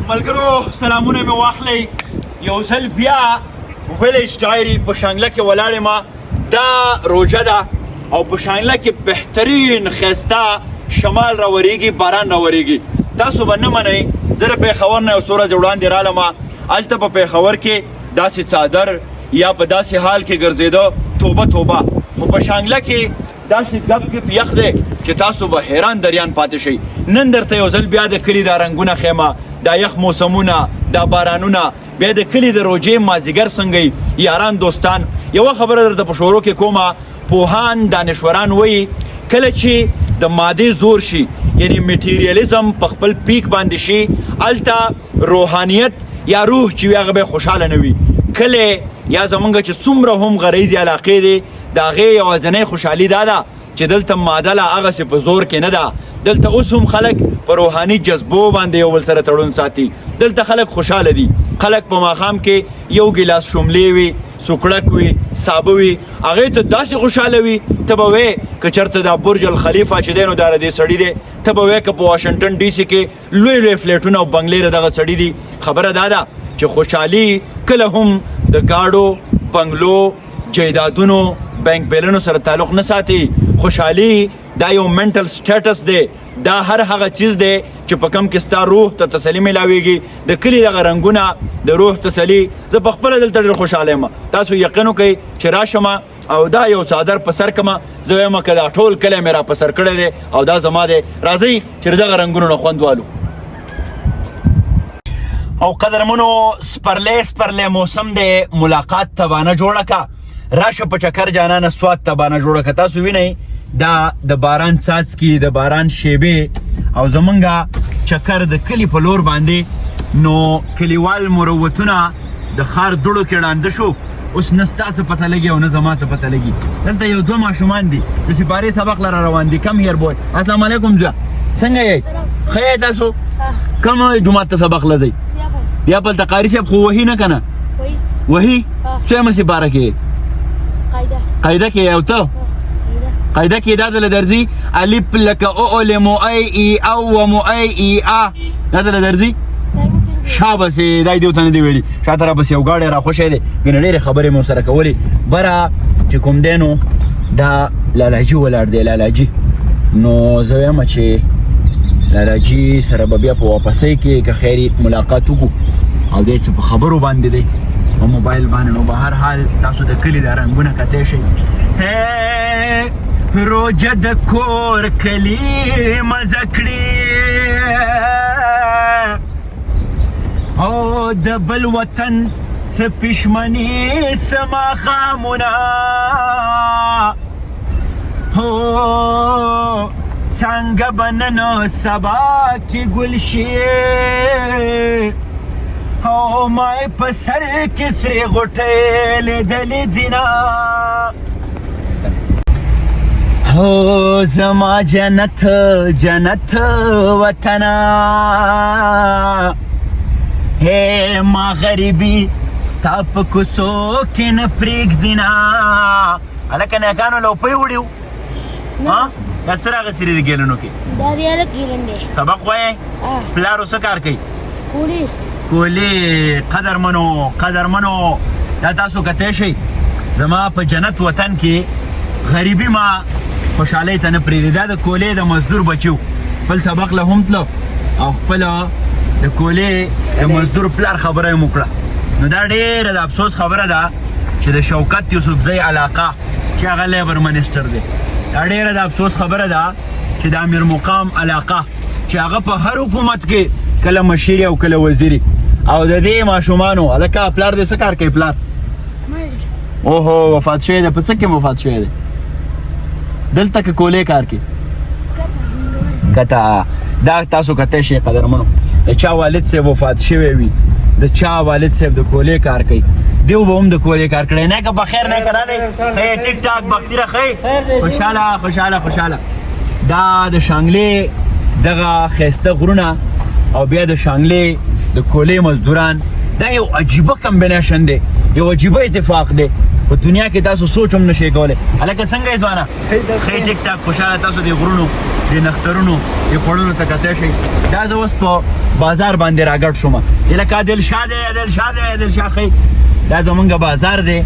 ملګرو سلامونه مې واخلئ یو ځل بیا ویلیج ډایري په شانګله کې ولاړ یم دا روژه ده او په شانګله کې بهترین ښایسته شمال راورېږي باران راورېږي تاسو به نه منئ زه د پېښور نه یو څو ورځې وړاندې رالم هلته په پېښور کې داسې څادر یا په داسې حال کې ګرځېده توبه توبه خو په شانګله کې داسې ګپ ګپ یخ دی چې تاسو به حیران دریان پاتې شئ نن درته یو ځل بیا د کلي دا رنګونه ښیمه دا یخ موسمونه دا بارانونه بیا د کلي د روژې مازدیګر څنګه یاران دوستان یوه خبره درته په شروع کې کومه پوهان دانشوران وایي کله چې د مادې زور شي یعنی میټیریالیزم په خپل پیک باندې شي هلته روحانیت یا روح چې وي هغه به خوشحاله نه وي کله یا زمونږ چې څومره هم غریزي علاقې دي د هغې یوازینۍ خوشحالي دا ده چې دلته ماده لا هغسې په زور کې نه ده دلته اوس هم خلک په روحاني جذبو باندې یو بل سره تړون ساتي دلته خلک خوشحاله دي خلک په ماښام کې یو ګیلاس شوملې وي سوکړک وي سابه وي هغې ته داسې خوشحاله وي ته به وې که چېرته دا برج الخلیفه چې دی نو دا د دې سړي دی ته به وې که په واشنګټن ډي سي کې لوی لوی فلیټونه او بنګلې د دغه سړي دي خبره دا ده چې خوشحالي کله هم د ګاډو بنګلو جایدادونو بینک بیلنو سره تعلق نه ساتي خوشحالي دا یو منټل سټیټس دی دا هر هغه چیز دی چې په کم کې ستا روح ته تسلي میلاویږي د کلي دغه رنګونه د روح تسلي زه په خپله دلته ډېر خوشحاله یم تاسو یقین وکئ چې راشم او دا یو څادر په سر کړمه زه وایم که دا ټول کلی مې را په سر کړی دی او دا زما دی راځئ چې د دغه رنګونو نه خوند والو او قدرمنو سپرلی موسم دی ملاقات ته بانه جوړه که راشه په چکر جانانه سوات ته بانه جوړه که تاسو وینئ دا د باران څاڅکي د باران شیبې او زمونږه چکر د کلي په لور باندې نو کلیوال مروتونه د ښار دوړو کې ړانده شو اوس نه ستا څه پته لګي او نه زما څه پته لګي دلته یو دوه ماشومان دي د سپارې سبق لره روان دي کم هیر بوی السلام علیکم زه څنګه یې ښه یې تاسو کوم جومات ته سبق له ځئ بیا پلته قاري صاحب خو وهي نه که نه وهي څویمه سپاره کې قاعده کې او ته قاعده کې دا دله درځي الف لکه او لمو ای ای او ومو ای ای ا دا دله درځي شابسې دا دې ورته نه دي ویلي شاته را بس یو ګاډی را خوشی دی ګنې ډېرې خبرې مې ورسره کولې بره چې کوم دی نو دا لالاجي ولاړ دی لالاجي نو زه وایم چې لالاجي سره به بیا په واپسۍ کې که خیر ملاقات وکړو او دی چې په خبرو باندې دی په موبایل باندې نو به هر حال تاسو د کلي دا رنګونه کتی شئ روجه د کور کلي مزه کړي او د بل وطن څه پښمني څه ماښامونه هو څنګه به نن سبا کې ګل شي او ما په سر کې سرې غوټۍ لیدلې دینه هو زما جنت جنت وطنا ہے ما غریبی ستا په کوڅو کې نه پرېږدینا هلکه نیکانو لوپۍ وړي دا څه راغسري دي ګیلنو کې دا دی هلک ګیلن دی سبق وایې پلارو څه کار کوي کولی قدرمنو دا تاسو کتی شئ زما په جنت وطن کې غریبي ما خوشحالۍ ته نه پرېږدي دا د کولې د مزدور بچو خپل سبق له هم تلو او خپله د کولې د مزدور پلار خبره یې وکړه نو دا ډېره د افسوس خبره ده چې د شوکت یوسفزۍ علاقه چې هغه لیبر منسټر دی دا ډېره د افسوس خبره ده چې د امیر مقام علاقه چې هغه په هر حکومت کې کله مشیري او کله وزیري او د دې ماشومانو هلکه پلار دې څه کار کوي پلار اوهو وفات شوی دی په څه کې وفات شوی دی دلته که کولې کار کوي کته دا تاسو کتی شئ قدرمنو د چا والد صاحب وفات شوی وي د چا والد صاحب د کولې کار کوي دیو به هم د کولې کار کړی نه که بخیر نه که رالی ښه ټیک ټاک بختیره ښه خوشحاله دا د شانګلې دغه ښایسته غرونه او بیا د شانګلې د کولې مزدوران دا یو عجیبه کمبینیشن دی یو عجیبه اتفاق دی په دنیا کې تاسو سوچ هم نشئ کولی. هلکه څنګه یې ځوانه؟ ښه ټیک ټاک خوشحاله. تاسو د غرونو د نخترونو د خوړلو ته کتی شئ. دا زه اوس په بازار باندې راګډ شوم. لکه عادلشاه دی عادلشاه ښی دا زمونږ بازار دی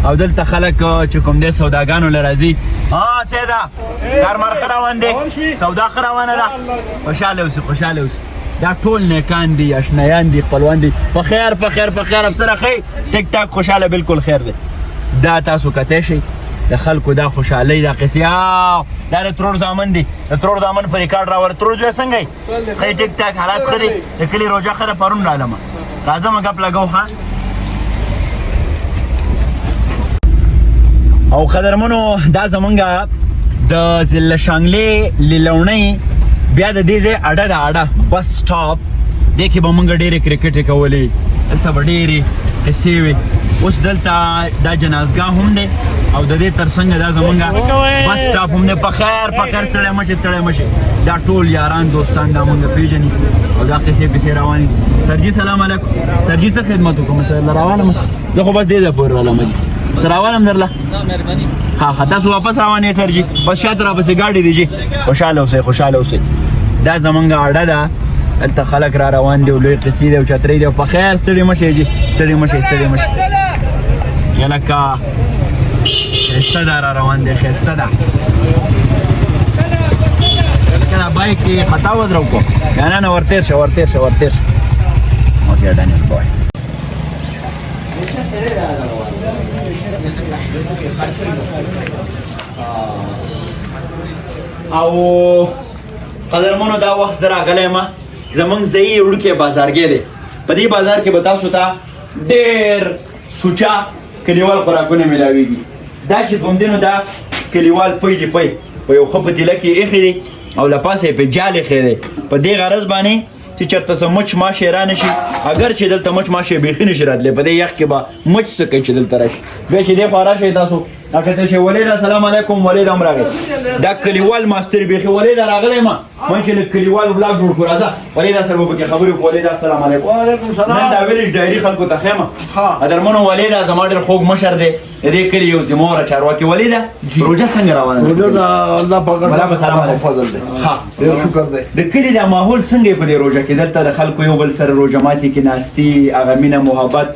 او دلته خلک چې کوم دی سوداګانو له راځي. سیده کارمار ښه روان دی؟ سودا ښه روانه ده؟ خوشحاله اوسئ. دا ټول نیکان دي، اشنایان دي، خپلوان دي. په خیر افسره ښی ټیک ټاک خوشحاله بالکل خیر دی. دا تاسو کتی شئ د خلکو دا خوشحالۍ دا قصې. دا د ترور زامن دي، د ترور زامن په ریکارډ راوړه. ترور زوی څنګه یې؟ ښه ټیک ټاک حالات ښه دي. د کلي روژه ښه ده پرون رالمه. راځمه ګپ لګو ښه. او قدرمنو دا زمونږ د ضلع شانګلې لیلونۍ بیا د دې ځای اډه ده، اډه بس سټاپ. دې کې به مونږ ډېرې کرکټې کولې، دلته به ډېرې قصې وې. اوس دلته دا جنازګاه هم دی او د دې تر څنګ دا زمونږ بس سټاپ هم دی. په خیر ستړی مشئ. دا ټول یاران دوستان دا مونږ پیژني او دا قصې روانې دي. سرجي سلام علیکم. سرجي څه خدمت وکړم؟ سر روانم زه خو بس دې ځای پورې رالم جي. سر روانم درله ښه تاسو واپس روان یې سرجي؟ بس شاته راپسې ګاډي دی جي. خوشحاله اوسئ. دا زمونږ اډه ده، دلته خلک را روان دي او لوی قصې دي او چترۍ دي. په خیر ستړي مشئ جي، ستړي مشئ. یا لکه ښایسته ده را روان دی، ښایسته ده. لکه دا بایک کې خطا ودرو کو یا نه ورتېر شه. اوکې ډن بای. او قدرمنو دا وخت زه راغلی یم زمونږ ځایي وړوکی بازارګی دی. په دې بازار کې به تاسو ته ډېر سوچه کلیوال خوراکونه میلاویږي. دا چې کوم دی نو دا کلیوال پی دی، په یو ښه پتیله کې ایښی دی او له پاسه یې په جال ایښی دی په دې غرض باندې چې چېرته څه مچ ماشی را نه شي. اگر چې دلته مچ ماشی بیخي نه شي راتلی، په دې یخ کې به مچ څه کوي چې دلته راشي. بیا چې دې خوا راشئ تاسو اکته شي ولید السلام علیکم. ولید هم راغی. دا کلیوال ماستر بیخي ولید راغلی ما من چې له کلیوال بلاګ جوړ کړو. راځه ولید سره به پکې خبرې وکړو. ولید السلام علیکم. وعلیکم السلام. نن دا ویلج ډایري خلکو ته ښیم. قدرمنو ولید زما ډېر خوږ مشر دی د دې کلي یو ذمهواره چارواکي. ولید روژه څنګه روانه ده؟ روژه د الله پاک فضل دی. ډېر شکر دی. د کلي دا ماحول څنګه په دې روژه کې دلته د خلکو یو بل سره روژه ماتي کې ناستي، هغه مینه محبت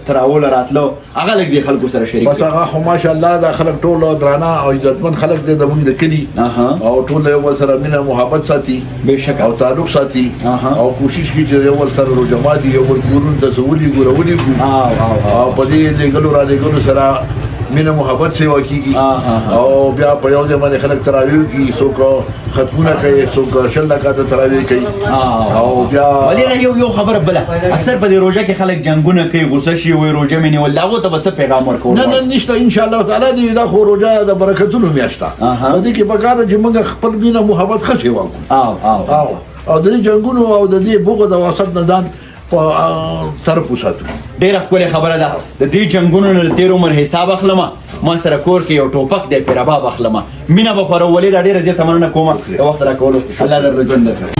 تراوله راتلو هغه لږ د خلکو سره شریک؟ بس هغه خو ماشاءالله دا خلک ټول درانه او عزتمن خلک دی زموږ د کلي او ټول یو بل سره مینه محبت ساتي بېشکه او تعلق ساتي او کوشش کوي چې یو بل سره روژه ماتي یو بل کورونو ته څه ولیږو او په دې لېږلو رالېږلو سره مینه محبت سیوا کیږي او بیا په یو ځای باندې خلک تراویح کوي، څوک ختمونه کوي، څوک شل رکعاته تراویح کوي او بیا ولې یو خبره بله اکثر په دې روژه کې خلک جنګونه کوي، غوسه شي، وایي روژه مې نیول. د هغو ته به څه پیغام ورکوو؟ نه نشته انشاءالله تعالی دی. دا خو روژه د برکتونو میاشت ده. په دې کې پکار ده چې موږ خپل مینه محبت ښه سیوا کړو او د دې جنګونو او د دې بغض او حسد نه ځان په طرف وساتو. ډېره ښکلې خبره ده. د دې جنګونو نه د تېر عمر حساب اخلم. ما سره کور کې یو ټوپک دی پیرباب اخلم. مینه به خوره ولې دا ډېره زیاته مننه کوم د وخت راکولو. الله درله ژوند درکړي.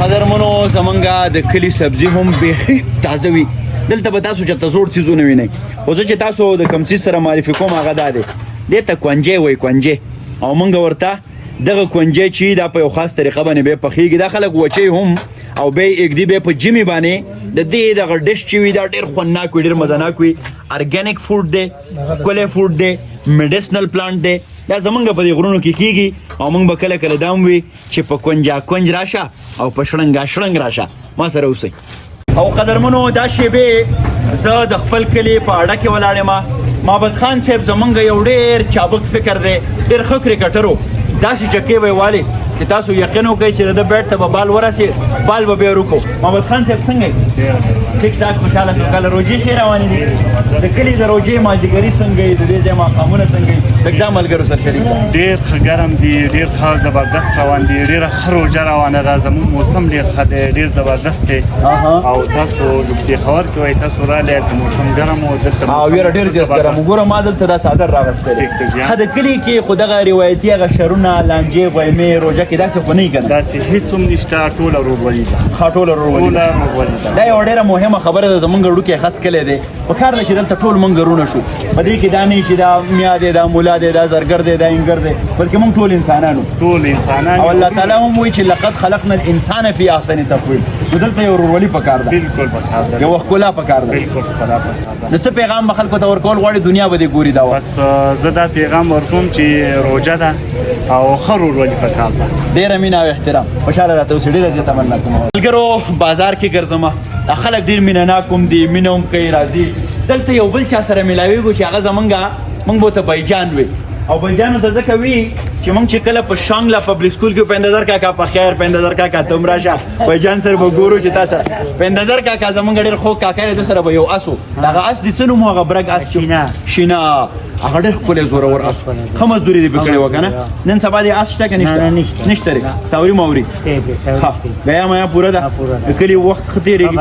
قدرمنو زمونږ د کلي سبزي هم بیخي تازه وي. دلته به تاسو چېرته زوړ څیزونه وینئ. خو زه چې تاسو د کوم څیز سره معرفي کوم هغه دا دی، دې ته کونجی وایي کونجی. او موږ ورته دغه کونجی چې دا په یو خاص طریقه باندې بیا پخېږي. دا خلک وچوي هم او بیا یې اږدي بیا په جمي باندې د دې دغه ډش چې وي دا ډېر خوندناک وي، ډېر مزهناک وي. ارګینیک فوډ دی، ښکلی فوډ دی، میډیسنل پلانټ دی. دا زمونږ په دې غرونو کې کېږي او موږ به کله کله دا هم وي چې په کونجا کونج راشه او په شړنګا شړنګ راشه. ما سره اوسئ. او قدرمنو دا شیبې زه د خپل کلي په اډه کې ولاړ یم. محمد خان صاحب زمونږ یو ډېر چابک فکر دی، ډېر ښه کرکټر و. داسې چکې به یې والې چې تاسو یقین وکړئ چې د بیټ ته به بال ورسي، بال به بیا روکو. محمد خان صاحب څنګه یې؟ ټیک ټاک خوشحاله سوکاله. روژې ښې روانې دي؟ د کلي د روژې مازدیګري څنګه یې؟ د دې ځای ماښامونه څنګه یې؟ لږ دا ملګرو سره شریک ده. ډېر ښه ګرم دي، ډېر ښه زبردست روان دي، ډېره ښه روژه روانه ده. زموږ موسم ډېر ښه دی، ډېر زبردست دی او تاسو پېښور کې وایي تاسو راغلی د موسم ګرم و دلته او یاره ډېر زیات ګرم. وګوره ما دلته دا څادر راغستی دی. ښه د کلي کې خو دغه روایتي هغه شرونه، لانجې، غویمې روژه کې داسې خو نه وي که نه؟ داسې هېڅ هم نشته، ټوله ورورولي ده. ښه ټوله ورورولي ده. دا یوه ډېره مهمه مهمه خبره ده زمونږ وړوکی خس کلی دی په کار ده چې دلته ټول مونږ رونه شو په دې کې دا نه چې دا میا دی دا مولا دی دا زرګر دی دا انګر دی بلکې مونږ ټول انسانانو او الله تعالی هم وایي چې لقد خلقنا الانسان فی احسن تقویم نو دلته یو ورورولي پکار ده بالکل پکار ده یو ښکلا پکار ده بالکل ښکلا پکار ده نو څه پیغام به خلکو ته ورکول غواړي دنیا به دې ګوري دا بس زه دا پیغام ورکوم چې روژه ده او ښه ورورولي پکار ده ډېره مینه او احترام خوشحاله راته اوسې ډېره زیاته مننه کوم ملګرو بازار کې ګرځم دا خلک ډېر مینه ناک هم دي مینه هم کوي راځي دلته یو بل چا سره میلاویږو چې هغه زمونږ به ورته بایجان وي او بایجانو ته ځکه وي چې مونږ چې کله په شانګله پبلک سکول کې پیندزر کاکا په خیر پیندزر کاکا ته هم راشه بایجان سره به ګورو چې تا سره پیندزر کاکا زمونږ ډېر خوږ کاکا دی ده سره به یو اس و دغه اس د څه نوم و هغه برګ اس شینه هغه ډېر ښکلی زورور اس ښه مزدوري دې پې کړې وه که نه نن سبا دې اس شته که نشته نشته دی ساوري ماوري ښه بیا میا پوره ده د کلي وخت ښه تېرېږي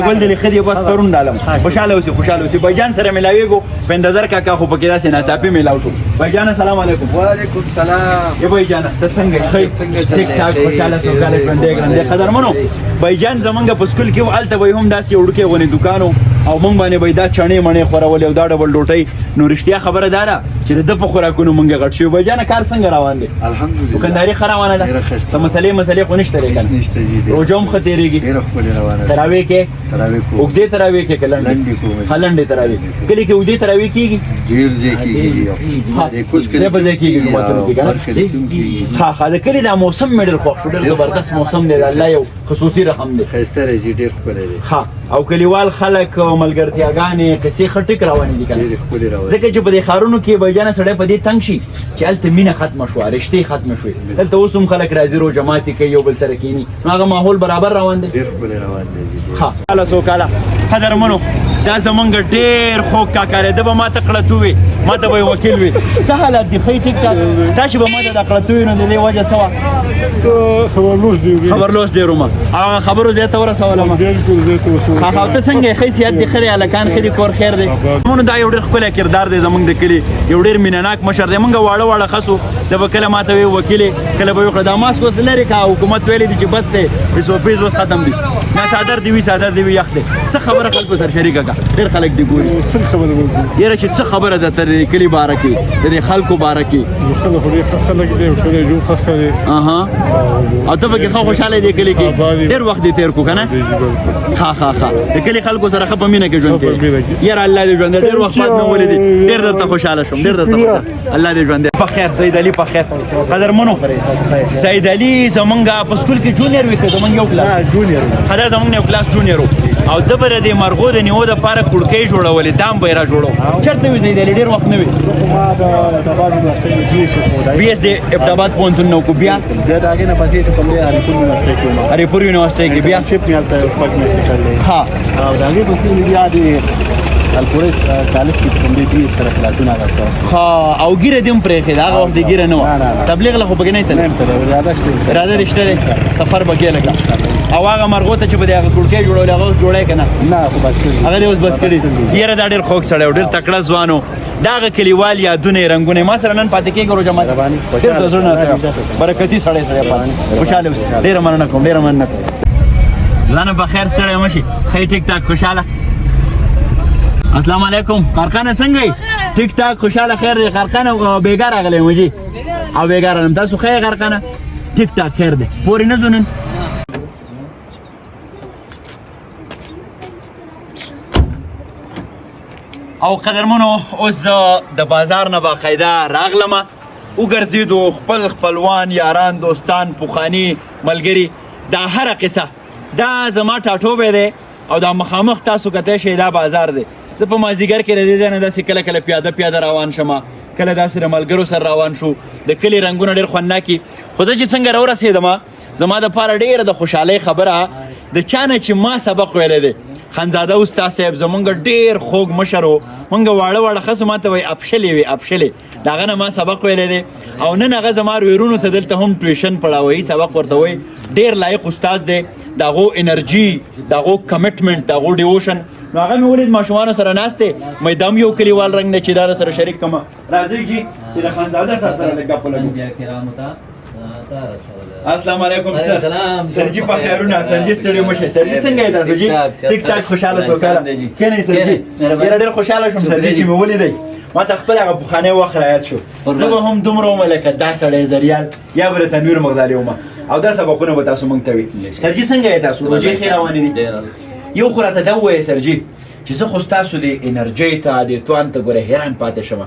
ګل دلې ښه دی بس پرون ډالم خوشحاله اوسې خوشحاله اوسې بایجان سره میلاویږو پیندزر کاکا خو پکې داسې ناڅاپي میلاو شو بایجان السلام علیکم وعلیکم سلام یې بایجان ته څنګه ښه ټیک ټاک خوشحاله سوکاله ژوندی ګرندې قدرمنو بایجان زمونږ په سکول کې هلته به یې هم داسې یو وړوکی غونې دوکان او موږ باندې به یې دا چڼې مڼې خورولې او دا ډبل ډوټۍ نو رښتیا خبره دا ده چې د ده په خوراکونو موږ غټ شوي بایجانه کار څنګه روان دی الحمدلله دوکانداري ښه روانه ده ډېره ښایسته څه مسلې خو نشته دی که نه نشته جي روژه هم ښه تېرېږي ډېره ښکلې روانه ده تراویح کې تراویح کوو اوږدې تراویح کې که لنډې کوو ښه لنډې تراویح کلي کې اوږدې تراویح کېږي ډېر ځای کېږي د کوڅ کلي دی په ځای کېږي جوماتونو کې که نه ښه ښه د کلي دا موسم مې ډېر خوښ شو ډېر زبردست موسم دی د الله یو خصوصي رقم دی ښایسته دی جي ډېر ښکلی دی ښه او کلیوال خلک او ملګرتیاګانې قصې ښه ټیک روانې دي که نه ډېرې ښکلې روانې ځکه چې په دې ښارونو کې بایجانه سړی په دې تنګ شي چې هلته مینه ختمه شوه رشتې ختمه شوې دلته اوس هم خلک راځي روژه ماتې کوي یو بل سره کښېني نو هغه ماحول برابر روان دی ډېر ښکلی روان دی جي ښه کاله څو کاله قدرمنو دا زمونږ ډېر خوږ کاکا دی ده به ما ته کړتو وي ما ته به یې وکیل وي څه حالت دی ښه ټیک ټاک تا چې به ما ته دا کړتو وي نو د دې وجه څه وه خبرلوس ډېر وم هغه خبرو ځای ته ورسولم ښه ته څنګه یې ښه صحت دې ښه دی هلکان ښه دي کور خیر دی مونږ دا یو ډېر ښکلی کردار دی زمونږ د کلي یو ډېر مینه ناک مشر دی مونږ واړه واړه خس وو ده به کله ما ته وی وکیلې کله به وی کړه دا ماسک اوس لرې که حکومت ویلی دي چې بس دی پیس اوس ختم دي نه څادر دي وي څادر دي وي یخ دی څه خبره خلکو سره شریکه کړه ډېر خلک دې ګوري یاره چې څه خبره ده تر دې کلي باره کې د دې خلکو باره کې او ته پکې ښه خوشحاله دی کلي کې ډېر وخت دې تېر کړو که نه ښه د کلي خلکو سره ښه په مینه کې ژوند تېر یاره الله دې ژوندی ډېر وخت بعد مې ولیدې ډېر درته خوشحاله شوم ډېر درته خوشحاله الله دې ژوندی په خیر سید علي په خیر قدرمنو سید علي زمونږ په سکول کې جونیر وي که زمونږ یو کلاس ښه دا زمونږ یو کلاس جونیر و او ده به د مرغو د نیو دپاره کړکۍ جوړولې دام به یې را جوړو چېرته وي سید علي ډېر وخت نه وي بي ایس دی ابتاباد پوهنتون نه وکړو بیا هریپور یونیورسټۍ کې بیا ښه الپورې کالج کې کوم دي سره کلاسونه راځي او ګیره دې هم پرېښې ده هغه وخت د ګیره نه وه تبلیغ له خو پکې نه تللی اراده رشته دی سفر به کې لکه او هغه مرغو ته چې به د هغه کړکۍ جوړولې هغه اوس جوړی که نه هغه دې اوس بس کړي یاره دا ډېر خوږ سړی و ډېر تکړه ځوان و دا هغه کلیوال یادونه یې رنګونه ما سره نن پاتې کېږي روژه ماتې ډېر د زړه نه برکتي سړی پاتې خوشحاله اوسې ډېره مننه کوم ډېره مننه کوم ځانه په خیر ستړی مه شي ښه ټیک ټاک خوشحاله السلام علیکم کارخانه څنګه یې ټیک ټاک خوشحاله خیر دی کارخانه بېګا راغلی مجي او بېګا راغلم تاسو ښه یې کارخانه ټیک ټاک خیر دی پورې نه ځو نن او قدرمنو اوس زه د بازار نه باقاعده راغلمه وګرځېدو خپل خپلوان یاران دوستان پخواني ملګري دا هره قصه دا زما ټاټوبی دی او دا مخامخ تاسو کتی شئ دا بازار دی زه په مازدیګر کې د دې ځای نه داسې کله کله پیاده روان شمه کله داسې د ملګرو سره روان شو د کلي رنګونه ډېر خوندناکي خو زه چې څنګه راورسېدمه زما دپاره ډېره د خوشحالۍ خبره د چا نه چې ما سبق ویلی دی خانزاده استاد صاحب زمونږ ډېر خوږ مشر و مونږ واړه خسو ما ته وایي افشلې وي افشلې د هغه نه ما سبق ویلی دی او نن هغه زما ویرونو ته دلته هم ټیوشن پړاوهي سبق ورته وایي ډېر لایق استاد دی د هغو انرژي د هغو کمیټمنټ د هغو ډیوشن نو هغه مې ولید ماشومانو سره ناست دی مې دا هم یو کلیوال رنګ دی چې دا سره شریک کړمه راځئ جي چې د خانزاده صاحب سره لږ ګپ ولګو السلام علیکم سر سرجی په خیرونه سرجی ستړي مشه سرجی څنګه یې تاسو جی ټیک ټاک خوشاله سوکاله کینې سرجی ډېر خوشاله شوم سرجی چې مې ولیدای ما ته خپل هغه پخوانی وخت رایاد شو زه به هم دومره وم لکه دا سړی زریال یا به تنویر مغدالي وم او دا سبقونه به تاسو موږ ته وي سرجی څنګه یې تاسو روژې ښې روانې دي یو خو راته دا ووایه سرجی چې زه خو ستاسو د انرژۍ ته د توان ته ګوره حیران پاتې شم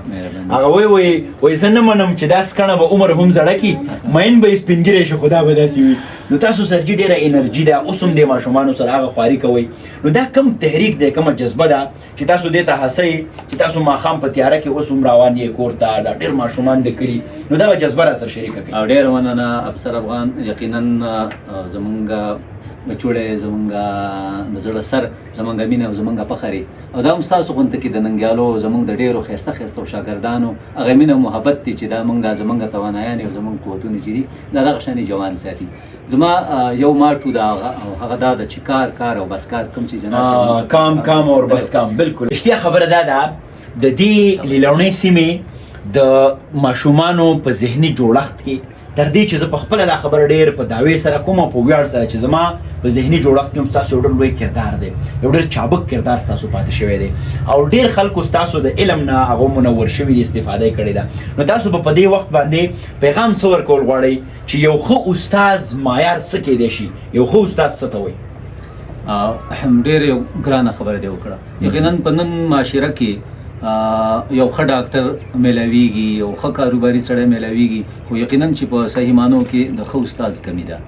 هغه وایي زه نه منم چې دا سکڼه به عمر هم زړه کړي مین به یې سپین ږیری شي خو دا به داسې وي نو تاسو سرجي ډېره انرژي ده اوس هم دې ماشومانو سره هغه خواري کوئ نو دا کم تحریک دی کومه جذبه ده چې تاسو دې ته هڅوئ چې تاسو ماښام په تیاره کې اوس هم روان یې کور ته دا ډېر ماشومان د کلي نو دغه جذبه را سره شریکه کړئ او ډېره مننه افسر افغان یقینا زمونږ بچوړی زمونږ د زړه سر زمونږ مینه او زمونږ فخر او دا هم ستاسو غونډه کې د ننګیالو زمونږ د ډېرو ښایسته ښایسته شاګردانو هغه مینه او محبت دی چې دا زمونږ توانایانې او زمونږ قوتونه چې دي دا دغه شانې جوان ساتي زما یو ماټو دا هغه دا ده چې کار او بس کار کوم چې جناب کام اور بس کام بالکل اشتیا خبره دا ده د دې لیلونۍ سیمې د ماشومانو په ذهني جوړښت کې تر دې چې زه په خپله دا خبره ډېر په دعوې سره کوم او په ویاړ سره چې زما په ذهني جوړښت کې هم ستاسو یو ډېر لوی کردار دی یو ډېر چابک کردار ستاسو پاتې شوی دی او ډېر خلکو ستاسو د علم نه هغه منور شوي دي استفاده یې کړې ده نو تاسو به په دې وخت باندې پیغام څه ورکول غواړئ چې یو ښه استاز معیار څه کیدی شي یو ښه استاز څه ته وایي ډېر یو ګرانه خبره دې وکړه یقینا په نن معاشره کې یو ښه ډاکټر میلاویږي یو ښه کاروباري سړی میلاویږي خو یقینا چې په صحیح معنو کې د ښه استاز کمی ده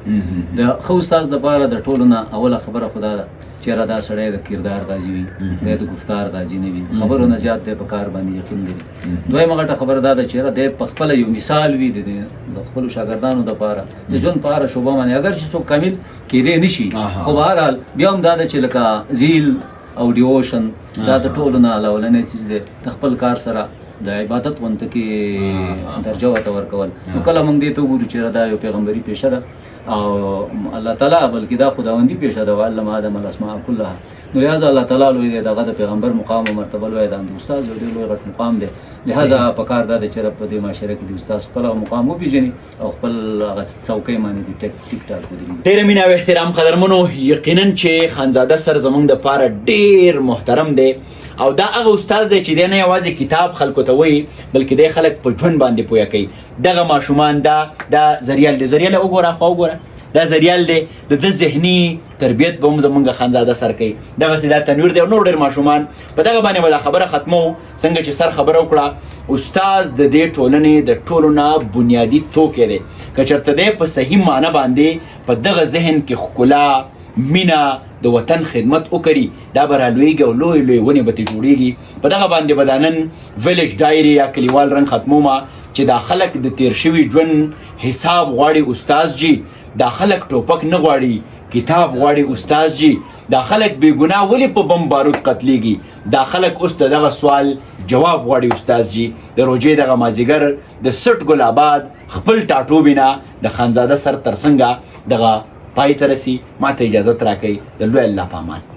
د ښه استاز دپاره د ټولو نه اوله خبره خو دا ده چې یاره دا سړی د کردار غازي وي دی د گفتار غازي نه وي خبرو نه زیات دی په کار باندې یقین لري دویمه غټه خبره دا ده چې یاره دی په خپله یو مثال وي د خپلو شاګردانو دپاره د ژوند په هره شعبه باندې اگر چې څوک کامل کیدی نه شي خو بهرحال بیا هم دا ده چې لکه زیل او ډیوشن دا د ټولو نه اولنی څیز دی د خپل کار سره د عبادت غونته کې درجه ورته ورکول نو کله موږ دې ته وګورو چې دا یو پیغمبري پیشه ده او الله تعالی بلکې دا خداوندي پیشه ده وعلم آدم الاسماء كلها نو لهذا الله تعالی لوی دی دغه د پیغمبر مقام او مرتبه لوی ده د استاد ډېر لوی غټ مقام دی لهذا پکار دا دی چې په دې معاشره کې د استاد خپل مقام وپېژني او خپل هغه څوکۍ باندې ټیک ټاک ودرېږي ډېره مینه او احترام قدرمنو یقینا چې خانزاده سر زموږ دپاره ډېر محترم دی او دا هغه استاد دی چې دی نه یوازې کتاب خلکو ته وایي بلکې دی خلک په ژوند باندې پویه کوي دغه ماشومان دا زریال دی زریال وګوره خو وګوره دا زریال دی د ده ذهني تربیت به هم زمونږ خانزاده سر کوي دغسې دا تنویر دی او نور ډېر ماشومان په دغه باندې به دا خبره ختمو څنګه چې سر خبره وکړه استاز د دې ټولنې د ټولو نه بنیادي توکی دی که چېرته دی په صحیح معنه باندې په دغه ذهن کې ښکلا مینه د وطن خدمت وکړي دا به رالویږي او لوی لوی ونې به ترې جوړېږي په دغه باندې به دا نن ویلیج ډایري یا کلیوال رنګ ختمومه چې دا خلک د تیر شوي ژوند حساب غواړي استاز جي دا خلک ټوپک نه غواړي کتاب غواړي استاز جي دا خلک بې ګناه ولې په بم بارود قتلیږي دا خلک اوس د دغه سوال جواب غواړي استاز جي د روژې دغه مازدیګر د سټ ګل آباد خپل ټاټوبي نه د خانزاده سر تر څنګه دغه پای ته رسي ما ته اجازت راکوئ د لوی الله په امان